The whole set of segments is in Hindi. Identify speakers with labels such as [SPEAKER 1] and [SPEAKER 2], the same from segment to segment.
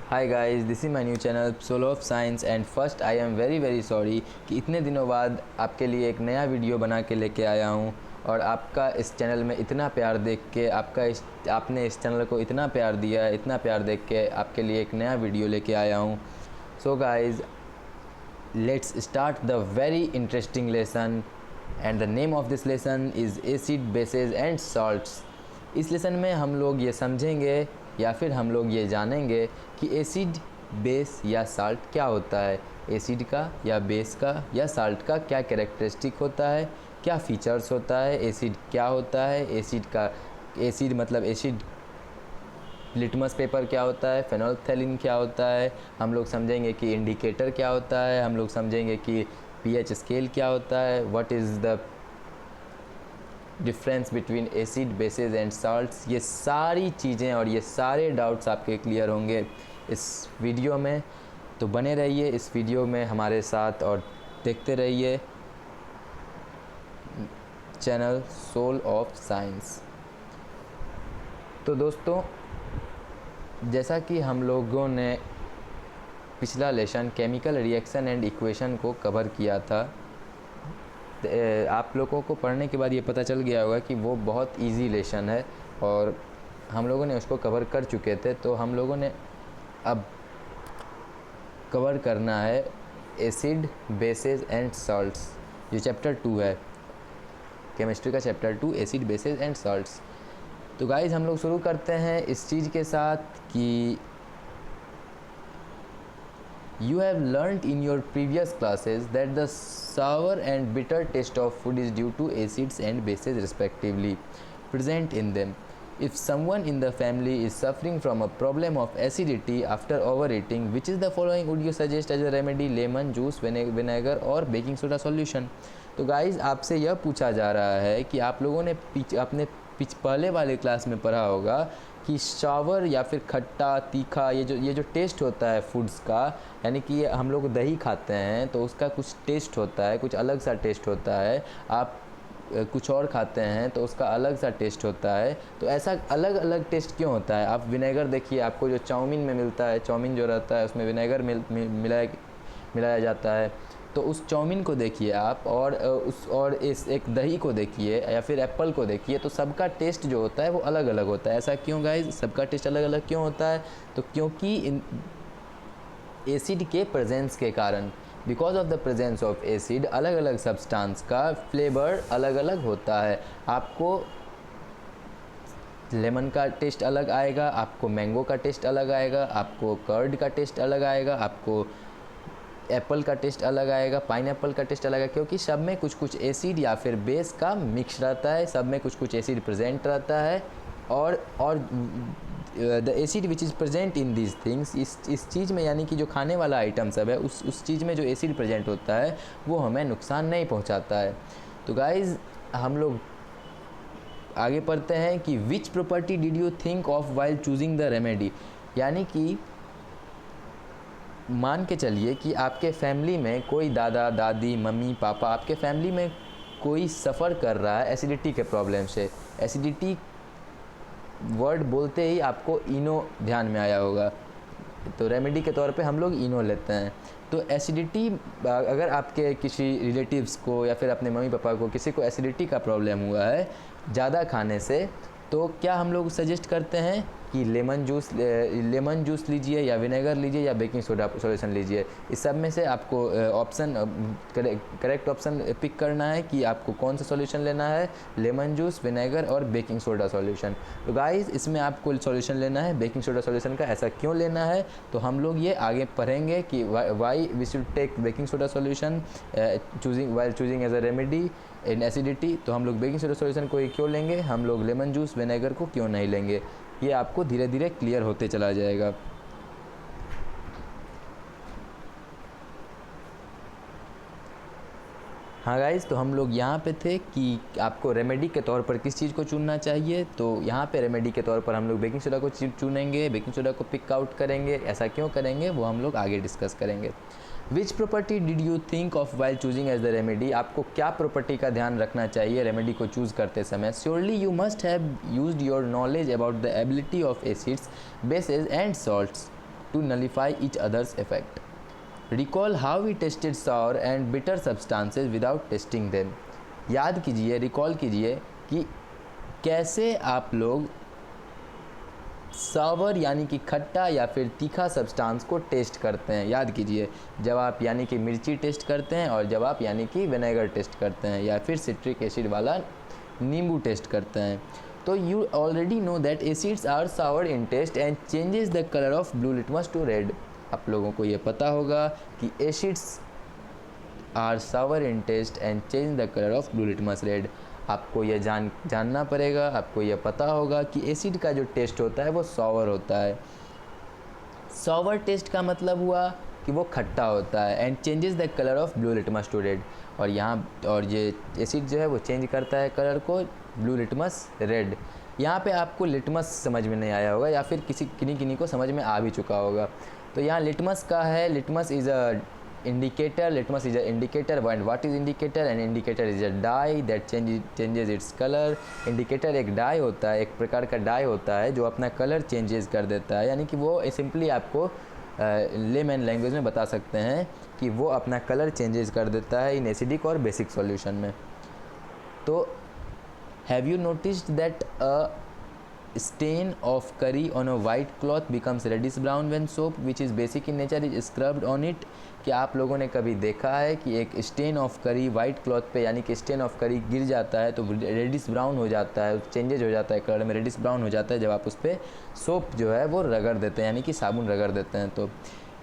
[SPEAKER 1] Hi guys, this is my new channel soul of science and first I am very sorry कि इतने दिनों बाद आपके लिए एक नया वीडियो बना के लेके आया हूँ। और आपका इस चैनल में इतना प्यार देख के आपने इस चैनल को इतना प्यार दिया है, इतना प्यार देख के आपके लिए एक नया वीडियो लेके आया हूँ। So guys, let's start the very interesting lesson and the name of this lesson is acid bases and salts. इस लेसन में हम लोग ये समझेंगे या फिर हम लोग ये जानेंगे कि एसिड, बेस या साल्ट क्या होता है। एसिड का या बेस का या साल्ट का क्या कैरेक्टरिस्टिक होता है, क्या फीचर्स होता है, एसिड क्या होता है, एसिड मतलब एसिड लिटमस पेपर क्या होता है, फेनोल्फथैलीन क्या होता है, हम लोग समझेंगे कि इंडिकेटर क्या होता है, हम लोग समझेंगे कि पीएच स्केल क्या होता है, what is the difference between acid, bases and salts. ये सारी चीज़ें और ये सारे डाउट्स आपके क्लियर होंगे इस वीडियो में। तो बने रहिए इस वीडियो में हमारे साथ और देखते रहिए चैनल सोल ऑफ साइंस। तो दोस्तों, जैसा कि हम लोगों ने पिछला lesson chemical reaction and equation को कवर किया था, आप लोगों को पढ़ने के बाद ये पता चल गया होगा कि वो बहुत इजी लेसन है और हम लोगों ने उसको कवर कर चुके थे। तो हम लोगों ने अब कवर करना है एसिड, बेसेस एंड सॉल्ट्स, जो चैप्टर 2 है, केमिस्ट्री का chapter 2, acid, bases and salts. तो गाइस, हम लोग शुरू करते हैं इस चीज़ के साथ कि You have learnt in your previous classes that the sour and bitter taste of food is due to acids and bases respectively present in them. If someone in the family is suffering from a problem of acidity after overeating, which is the following would you suggest as a remedy? Lemon juice, vinegar और baking soda solution। तो गाइज, आपसे यह पूछा जा रहा है कि आप लोगों ने अपने पहले वाले क्लास में पढ़ा होगा कि सावर या फिर खट्टा, तीखा, ये जो टेस्ट होता है फूड्स का, यानी कि हम लोग दही खाते हैं तो उसका कुछ टेस्ट होता है, कुछ अलग सा टेस्ट होता है। आप कुछ और खाते हैं तो उसका अलग सा टेस्ट होता है। तो ऐसा अलग अलग टेस्ट क्यों होता है? आप विनेगर देखिए, आपको जो चाउमीन में मिलता है, चाउमीन जो रहता है उसमें विनेगर मिलाया जाता है। तो उस चाउमीन को देखिए आप और इस एक दही को देखिए या फिर एप्पल को देखिए, तो सबका टेस्ट जो होता है वो अलग अलग होता है। ऐसा क्यों गाइज? सबका टेस्ट अलग अलग क्यों होता है? तो क्योंकि एसिड के प्रेजेंस के कारण, because of the presence of acid, अलग अलग सब्सटेंस का फ्लेवर अलग अलग होता है। आपको लेमन का टेस्ट अलग आएगा, आपको मैंगो का टेस्ट अलग आएगा, आपको कर्ड का टेस्ट अलग आएगा, आपको एप्पल का टेस्ट अलग आएगा, पाइनएप्पल का टेस्ट अलग आएगा, क्योंकि सब में कुछ कुछ एसिड या फिर बेस का मिक्स रहता है, सब में कुछ कुछ एसिड प्रेजेंट रहता है। और the acid which is present in this things, इस चीज़ में, यानी कि जो खाने वाला आइटम सब है, उस चीज़ में जो एसिड प्रेजेंट होता है वो हमें नुकसान नहीं पहुंचाता है। तो गाइज़, हम लोग आगे पढ़ते हैं कि विच property did you think of while choosing the remedy. यानी कि मान के चलिए कि आपके फैमिली में कोई दादा दादी, मम्मी पापा, आपके फैमिली में कोई सफ़र कर रहा है एसिडिटी के प्रॉब्लम से। एसिडिटी वर्ड बोलते ही आपको इनो ध्यान में आया होगा, तो रेमेडी के तौर पे हम लोग इनो लेते हैं। तो एसिडिटी, अगर आपके किसी रिलेटिव्स को या फिर अपने मम्मी पापा को किसी को एसिडिटी का प्रॉब्लम हुआ है ज़्यादा खाने से, तो क्या हम लोग सजेस्ट करते हैं कि लेमन जूस लीजिए या विनेगर लीजिए या बेकिंग सोडा सॉल्यूशन लीजिए। इस सब में से आपको करेक्ट ऑप्शन पिक करना है कि आपको कौन सा सॉल्यूशन लेना है, लेमन जूस, विनेगर और बेकिंग सोडा सॉल्यूशन। तो गाइस, इसमें आपको सॉल्यूशन लेना है बेकिंग सोडा सॉल्यूशन का। ऐसा क्यों लेना है तो हम लोग ये आगे पढ़ेंगे कि why we should take baking soda solution choosing as a remedy in acidity. तो हम लोग बेकिंग सोडा सॉल्यूशन को क्यों लेंगे, हम लोग लेमन जूस, विनेगर को क्यों नहीं लेंगे, ये आपको धीरे धीरे क्लियर होते चला जाएगा। हाँ गाइज़, तो हम लोग यहाँ पे थे कि आपको रेमेडी के तौर पर किस चीज़ को चुनना चाहिए। तो यहाँ पे रेमेडी के तौर पर हम लोग बेकिंग सोडा को चुनेंगे, बेकिंग सोडा को पिक आउट करेंगे। ऐसा क्यों करेंगे वो हम लोग आगे डिस्कस करेंगे। Which property did you think of while choosing as the remedy? आपको क्या प्रॉपर्टी का ध्यान रखना चाहिए रेमेडी को चूज़ करते समय? Surely you must have used your knowledge about the ability of acids, bases and salts to nullify each other's effect. Recall how we tested sour and bitter substances without testing them. याद कीजिए, रिकॉल कीजिए कि कैसे आप लोग सावर यानी कि खट्टा या फिर तीखा सब्सटेंस को टेस्ट करते हैं. याद कीजिए, जब आप यानी कि मिर्ची टेस्ट करते हैं और जब आप यानी कि विनेगर टेस्ट करते हैं या फिर सिट्रिक एसिड वाला नींबू टेस्ट करते हैं. तो you already know that acids are sour in taste and changes the colour of blue litmus to red. आप लोगों को ये पता होगा कि acids are sour in taste and change the colour of blue litmus red. आपको ये जानना पड़ेगा, आपको ये पता होगा कि एसिड का जो टेस्ट होता है वो सॉवर होता है. सॉवर टेस्ट का मतलब हुआ कि वो खट्टा होता है. And changes the colour of blue litmus to red. और ये एसिड जो है वो चेंज करता है कलर को ब्लू लिटमस रेड. यहाँ पे आपको लिटमस समझ में नहीं आया होगा या फिर किन्हीं को समझ में आ भी चुका होगा. तो यहाँ लिटमस का है, litmus is a indicator. Litmus is an indicator. And what is indicator? An indicator is a dye that changes its color. indicator एक डाई होता है, एक प्रकार का डाई होता है जो अपना कलर चेंजेस कर देता है. यानी कि वो सिंपली आपको लेमैन लैंग्वेज में बता सकते हैं कि वो अपना कलर चेंजेस कर देता है इन एसिडिक और बेसिक सॉल्यूशन में. तो have you noticed that a stain of curry on a white cloth becomes reddish brown when soap which is basic in nature is scrubbed on it. कि आप लोगों ने कभी देखा है कि एक स्टेन ऑफ करी वाइट क्लॉथ पे यानी कि स्टेन ऑफ करी गिर जाता है तो रेडिश ब्राउन हो जाता है, चेंजेज हो जाता है कलर में, रेडिश ब्राउन हो जाता है जब आप उस पर सोप जो है वो रगड़ देते हैं यानी कि साबुन रगड़ देते हैं. तो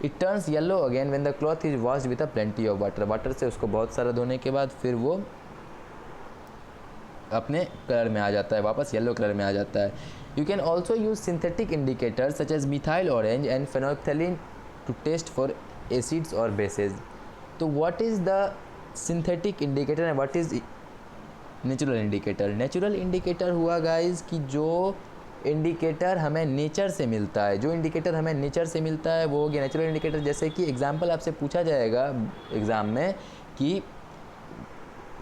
[SPEAKER 1] it turns yellow again when the cloth is washed with a plenty of water. Water से उसको बहुत सारा धोने के बाद फिर वो अपने कलर में आ जाता है, वापस येलो कलर में आ जाता है. You can also use synthetic indicator such as methyl orange and phenolphthalein to test for acids और बेसेज. तो what is the synthetic indicator and what is natural indicator? Natural indicator हुआ गाइज कि जो इंडिकेटर हमें नेचर से मिलता है, जो इंडिकेटर हमें नेचर से मिलता है वो हो गया नेचुरल इंडिकेटर. जैसे कि एग्जांपल आपसे पूछा जाएगा एग्ज़ाम में कि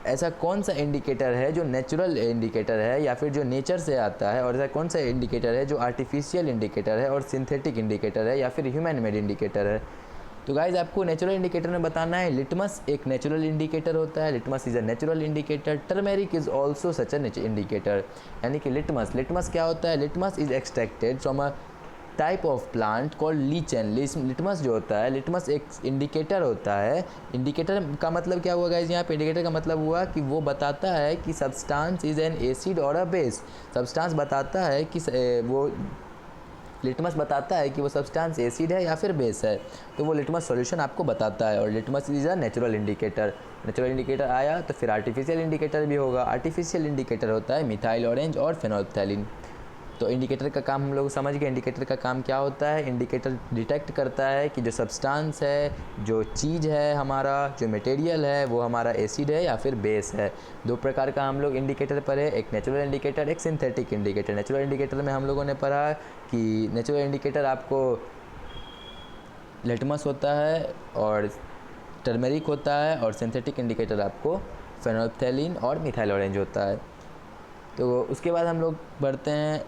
[SPEAKER 1] ऐसा कौन सा इंडिकेटर है जो नेचुरल इंडिकेटर है या फिर जो नेचर से आता है, और ऐसा कौन सा इंडिकेटर है जो आर्टिफिशियल इंडिकेटर है और सिंथेटिक इंडिकेटर है या फिर ह्यूमन मेड इंडिकेटर है. तो गाइज आपको नेचुरल इंडिकेटर में बताना है लिटमस एक नेचुरल इंडिकेटर होता है. Litmus is a natural indicator. Turmeric is also such a indicator. यानी कि लिटमस क्या होता है? Litmus is extracted from a type of plant called lichen. Litmus जो होता है, लिटमस एक इंडिकेटर होता है. इंडिकेटर का मतलब क्या हुआ गाइज? यहाँ पे इंडिकेटर का मतलब हुआ कि वो बताता है कि सब्सटेंस इज़ एन एसिड और अ बेस. सब्सटेंस बताता है कि वो लिटमस बताता है कि वो सब्सटेंस एसिड है या फिर बेस है. तो वो लिटमस सॉल्यूशन आपको बताता है. और litmus is a natural indicator. Natural indicator आया तो फिर आर्टिफिशियल इंडिकेटर भी होगा. आर्टिफिशियल इंडिकेटर होता है मिथाइल ऑरेंज और फेनोल्फ्थेलिन. तो इंडिकेटर का काम हम लोग समझ गए. इंडिकेटर का काम क्या होता है? इंडिकेटर डिटेक्ट करता है कि जो सब्सटेंस है, जो चीज़ है, हमारा जो मटेरियल है वो हमारा एसिड है या फिर बेस है. दो प्रकार का हम लोग इंडिकेटर पढ़े, एक नेचुरल इंडिकेटर, एक सिंथेटिक इंडिकेटर. नेचुरल इंडिकेटर में हम लोगों ने पढ़ा कि नेचुरल इंडिकेटर आपको लिटमस होता है और टर्मेरिक होता है, और सिंथेटिक इंडिकेटर आपको फेनोल्फ्थेलिन और मिथाइल ऑरेंज होता है. तो उसके बाद हम लोग बढ़ते हैं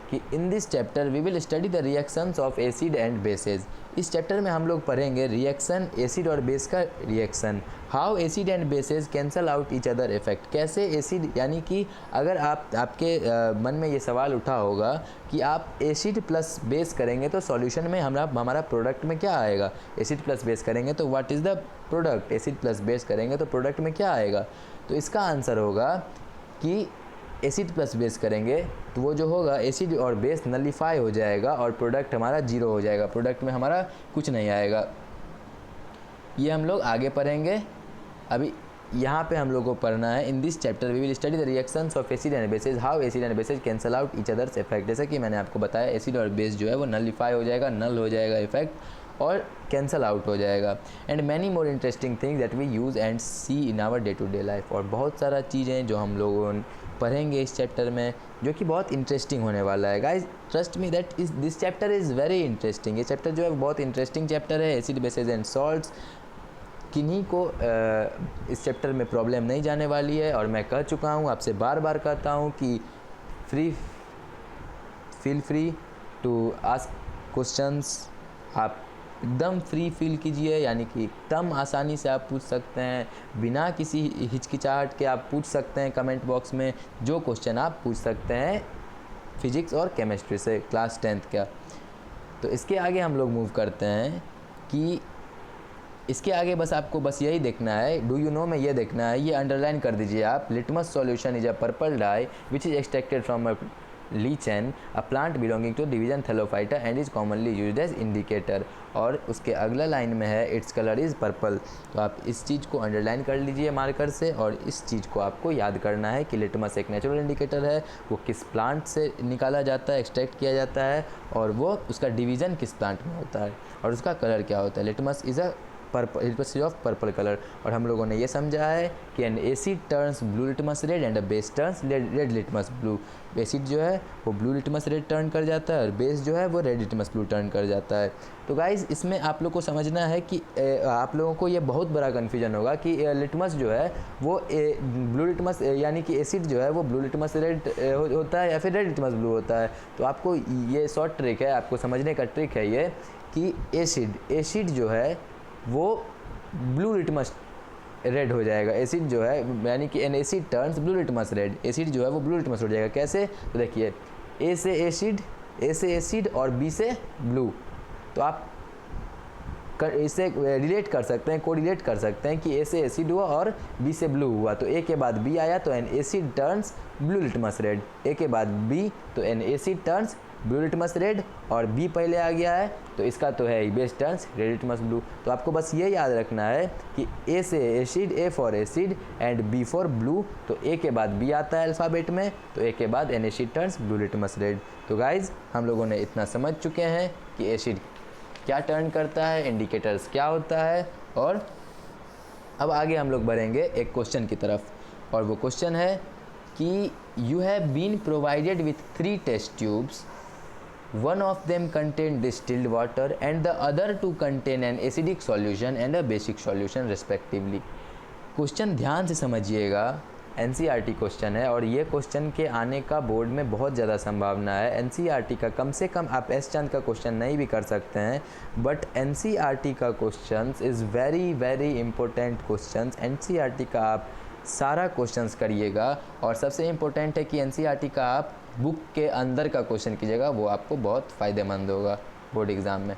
[SPEAKER 1] कि in this chapter we will study the reactions of acid and bases. इस चैप्टर में हम लोग पढ़ेंगे रिएक्शन, एसिड और बेस का reaction. How acid and bases cancel out each other effect. कैसे एसिड यानी कि अगर आपके मन में ये सवाल उठा होगा कि आप एसिड प्लस बेस करेंगे तो सॉल्यूशन में हमारा प्रोडक्ट में क्या आएगा? एसिड प्लस बेस करेंगे तो what is the product? Acid plus base करेंगे तो प्रोडक्ट में क्या आएगा? तो इसका आंसर होगा कि एसिड प्लस बेस करेंगे तो वो जो होगा एसिड और बेस नलीफाई हो जाएगा और प्रोडक्ट हमारा जीरो हो जाएगा. प्रोडक्ट में हमारा कुछ नहीं आएगा. ये हम लोग आगे पढ़ेंगे. अभी यहाँ पे हम लोग को पढ़ना है in this chapter we will study the reactions of acid and bases, how acid and bases cancel out each others effect. जैसे कि मैंने आपको बताया एसिड और बेस जो है वो नलीफाई हो जाएगा, नल हो जाएगा इफेक्ट और कैंसल आउट हो जाएगा. And many more interesting things that we use and see in our day to day life. और बहुत सारा चीज़ें जो हम लोगों पढ़ेंगे इस चैप्टर में जो कि बहुत इंटरेस्टिंग होने वाला है. Guys trust me that this chapter is very interesting. ये चैप्टर जो है बहुत इंटरेस्टिंग चैप्टर है. Acid bases and salts. किन्हीं को इस चैप्टर में प्रॉब्लम नहीं जाने वाली है. और मैं कह चुका हूँ, आपसे बार बार कहता हूँ कि feel free to ask questions आप एकदम फ्री फील कीजिए, यानी कि एकदम आसानी से आप पूछ सकते हैं, बिना किसी हिचकिचाहट के आप पूछ सकते हैं कमेंट बॉक्स में जो क्वेश्चन आप पूछ सकते हैं फिजिक्स और केमिस्ट्री से क्लास 10th का। तो इसके आगे हम लोग मूव करते हैं कि इसके आगे बस आपको बस यही देखना है, डू यू नो में ये देखना है, ये अंडरलाइन कर दीजिए आप, litmus solution is a purple dye which is extracted from a lichen a plant belonging to division thallophyta and is commonly used as indicator. और उसके अगला लाइन में है इट्स कलर इज़ पर्पल। तो आप इस चीज़ को अंडरलाइन कर लीजिए मार्कर से, और इस चीज़ को आपको याद करना है कि लिटमस एक नेचुरल इंडिकेटर है, वो किस प्लांट से निकाला जाता है, एक्सट्रैक्ट किया जाता है, और वो उसका डिवीज़न किस प्लांट में होता है, और उसका कलर क्या होता है। Litmus is a purple, litmus of purple colour. और हम लोगों ने ये समझा है कि N acid turns blue litmus red and a base turns red litmus blue. Acid जो है वो ब्लू लिटमस रेड टर्न कर जाता है, और बेस जो है वो रेड लिटमस ब्लू टर्न कर जाता है। तो गाइज़ इसमें आप लोग को समझना है कि आप लोगों को ये बहुत बड़ा कन्फ्यूजन होगा कि लिटमस जो है वो ब्लू लिटमस यानी कि एसिड जो है वो ब्लू लिटमस रेड होता है या फिर रेड लिटमस ब्लू होता है। तो आपको ये शॉर्ट ट्रिक है, आपको समझने का ट्रिक है ये कि एसिड जो है वो ब्लू लिटमस रेड हो जाएगा। एसिड जो है यानी कि N acid turns blue litmus red, acid जो है वो ब्लू लिटमस हो जाएगा। कैसे? तो देखिए ए से एसिड और बी से ब्लू। तो आप इसे रिलेट कर सकते हैं, कोरिलेट कर सकते हैं कि ए से एसिड हुआ और बी से ब्लू हुआ, तो ए के बाद बी आया तो an acid turns blue litmus red, A के बाद बी तो an acid turns blue litmus red, और बी पहले आ गया है तो इसका तो है base turns red litmus blue. तो आपको बस ये याद रखना है कि ए से acid, A for acid and B for blue, तो ए के बाद बी आता है अल्फ़ाबेट में, तो ए के बाद N acid turns blue litmus red. तो गाइज़ हम लोगों ने इतना समझ चुके हैं कि एसिड क्या टर्न करता है, इंडिकेटर्स क्या होता है, और अब आगे हम लोग बढ़ेंगे एक क्वेश्चन की तरफ, और वो क्वेश्चन है कि you have been provided with 3 test tubes, one of them contain distilled water and the other 2 contain an acidic solution and a basic solution respectively। Question ध्यान से समझिएगा, NCERT क्वेश्चन है, और ये क्वेश्चन के आने का बोर्ड में बहुत ज़्यादा संभावना है। NCERT का कम से कम आप एस चंद का क्वेश्चन नहीं भी कर सकते हैं, बट NCERT का question is very very important question. NCERT का आप सारा क्वेश्चंस करिएगा, और सबसे इम्पोर्टेंट है कि NCERT का आप बुक के अंदर का क्वेश्चन कीजिएगा, वो आपको बहुत फ़ायदेमंद होगा बोर्ड एग्ज़ाम में।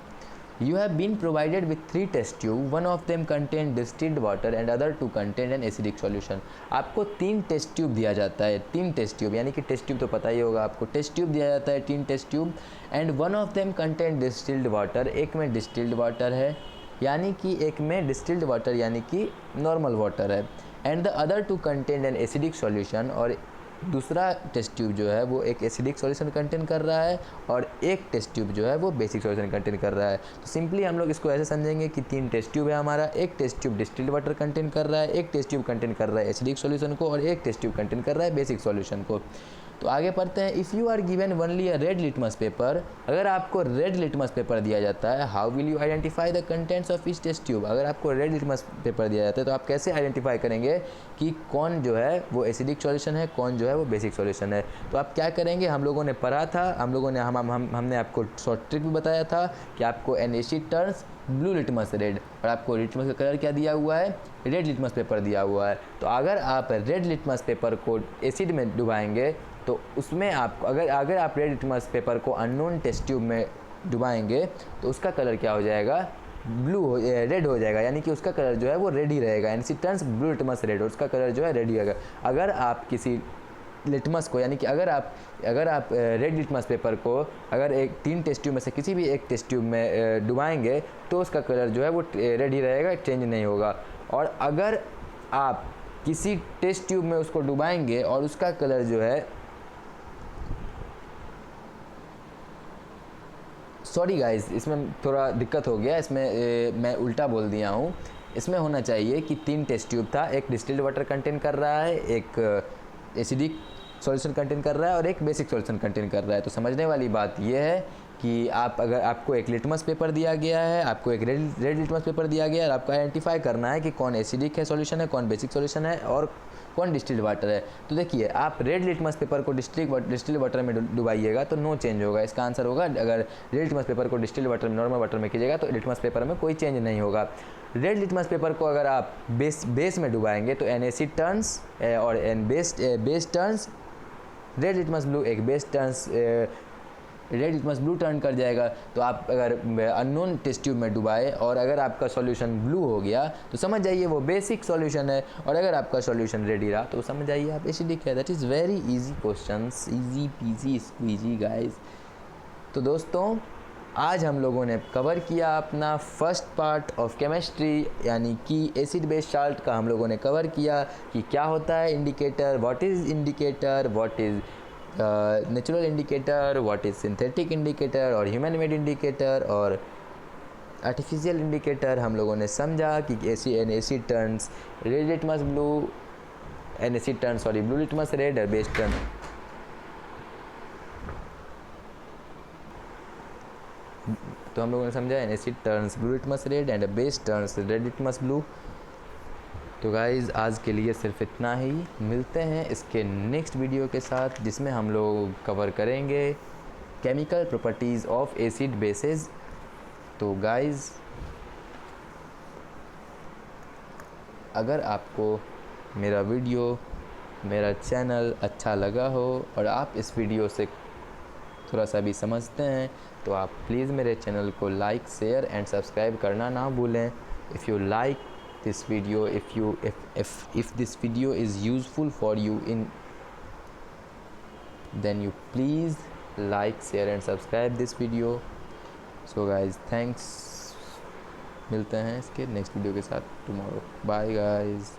[SPEAKER 1] You have been provided with 3 test tube, one of them contain distilled water and other 2 contain an acidic solution. आपको 3 टेस्ट ट्यूब दिया जाता है, 3 टेस्ट ट्यूब, यानी कि टेस्ट ट्यूब तो पता ही होगा आपको, टेस्ट ट्यूब दिया जाता है 3 test tube, and one of them contain distilled water, एक में डिस्टिल्ड वाटर है, यानी कि एक में डिस्टिल्ड वाटर यानी कि नॉर्मल वाटर है, and the other 2 contain an acidic solution, और दूसरा टेस्ट ट्यूब जो है वो एक एसिडिक सॉल्यूशन कंटेन कर रहा है, और एक टेस्ट ट्यूब जो है वो बेसिक सॉल्यूशन कंटेन कर रहा है। तो सिंपली हम लोग इसको ऐसे समझेंगे कि 3 टेस्ट ट्यूब है हमारा, एक test tube distilled water contain कर रहा है, एक टेस्ट ट्यूब कंटेन कर रहा है एसिडिक सॉल्यूशन को, और एक टेस्ट ट्यूब कंटेन कर रहा है बेसिक सॉल्यूशन को। तो आगे पढ़ते हैं। If you are given only a red litmus paper, अगर आपको रेड लिटमस पेपर दिया जाता है, how will you identify the contents of each test tube. अगर आपको रेड लिटमस पेपर दिया जाता है तो आप कैसे आइडेंटिफाई करेंगे कि कौन जो है वो एसिडिक सॉल्यूशन है, कौन जो है वो बेसिक सॉल्यूशन है। तो आप क्या करेंगे, हम लोगों ने पढ़ा था, हम लोगों ने हमने आपको शॉर्ट ट्रिक भी बताया था कि आपको N acid turns blue litmus red, और आपको लिटमस का कलर क्या दिया हुआ है, रेड लिटमस पेपर दिया हुआ है। तो अगर आप रेड लिटमस पेपर को एसिड में डुबाएंगे तो उसमें आपको अगर आप रेड लिटमस पेपर को अननोन टेस्ट ट्यूब में डुबाएंगे तो उसका कलर क्या हो जाएगा, रेड हो जाएगा, यानी कि उसका कलर जो है वो रेड ही रहेगा, acid turns blue litmus red, और उसका कलर जो है रेड ही रहेगा। अगर आप किसी लिटमस को, यानी कि अगर आप रेड लिटमस पेपर को अगर 3 टेस्ट ट्यूब में से किसी भी एक टेस्ट ट्यूब में डुबाएंगे तो उसका कलर जो है वो रेड ही रहेगा, चेंज नहीं होगा। और अगर आप किसी टेस्ट ट्यूब में उसको डुबाएंगे और उसका कलर जो है, सॉरी गाइस इसमें थोड़ा दिक्कत हो गया, इसमें मैं उल्टा बोल दिया हूँ। इसमें होना चाहिए कि 3 टेस्ट ट्यूब था, एक डिस्टिल्ड वाटर कंटेन कर रहा है, एक एसिडिक सॉल्यूशन कंटेन कर रहा है, और एक बेसिक सॉल्यूशन कंटेन कर रहा है। तो समझने वाली बात यह है कि अगर आपको एक लिटमस पेपर दिया गया है, आपको एक रेड लिटमस पेपर दिया गया है, और आपको आइडेंटिफाई करना है कि कौन एसिडिक है सॉल्यूशन है, कौन बेसिक सॉल्यूशन है, और कौन डिस्टिल्ड वाटर है? तो देखिए, आप रेड लिटमस पेपर को डिस्टिल्ड वाटर में डुबाइएगा तो नो चेंज होगा। इसका आंसर होगा, अगर रेड लिटमस पेपर को डिस्टिल्ड वाटर में, नॉर्मल वाटर में कीजिएगा तो लिटमस पेपर में कोई चेंज नहीं होगा। रेड लिटमस पेपर को अगर आप बेस में डुबाएंगे तो NaC टर्न्स और base turns red litmus blue, एक base turns red litmus blue turn कर जाएगा। तो आप अगर अननोन टेस्ट ट्यूब में डुबाए और अगर आपका सॉल्यूशन ब्लू हो गया तो समझ जाइए वो बेसिक सॉल्यूशन है, और अगर आपका सॉल्यूशन रेड ही रहा तो समझ जाइए आप एसिडिक है। That is very easy questions, easy PG squeezy guys. तो दोस्तों, आज हम लोगों ने कवर किया अपना फर्स्ट पार्ट ऑफ केमिस्ट्री, यानी कि एसिड बेस साल्ट का हम लोगों ने कवर किया कि क्या होता है indicator, what is indicator, what is natural indicator, what is synthetic indicator और ह्यूमन मेड इंडिकेटर और आर्टिफिशियल इंडिकेटर। हम लोगों ने समझा कि asset turns red litmus blue, asset turn sorry blue litmus red और बेस टर्न तो हम लोगों ने समझा acid turns blue litmus red and base turns red litmus blue. तो गाइज़, आज के लिए सिर्फ इतना ही। मिलते हैं इसके नेक्स्ट वीडियो के साथ, जिसमें हम लोग कवर करेंगे chemical properties of acid bases. तो गाइज़, अगर आपको मेरा वीडियो, मेरा चैनल अच्छा लगा हो और आप इस वीडियो से थोड़ा सा भी समझते हैं तो आप प्लीज़ मेरे चैनल को लाइक, शेयर एंड सब्सक्राइब करना ना भूलें। If you like this video, if this video is useful for you then you please like, share and subscribe this video. So guys, thanks, मिलते हैं इसके नेक्स्ट वीडियो के साथ tomorrow. Bye guys.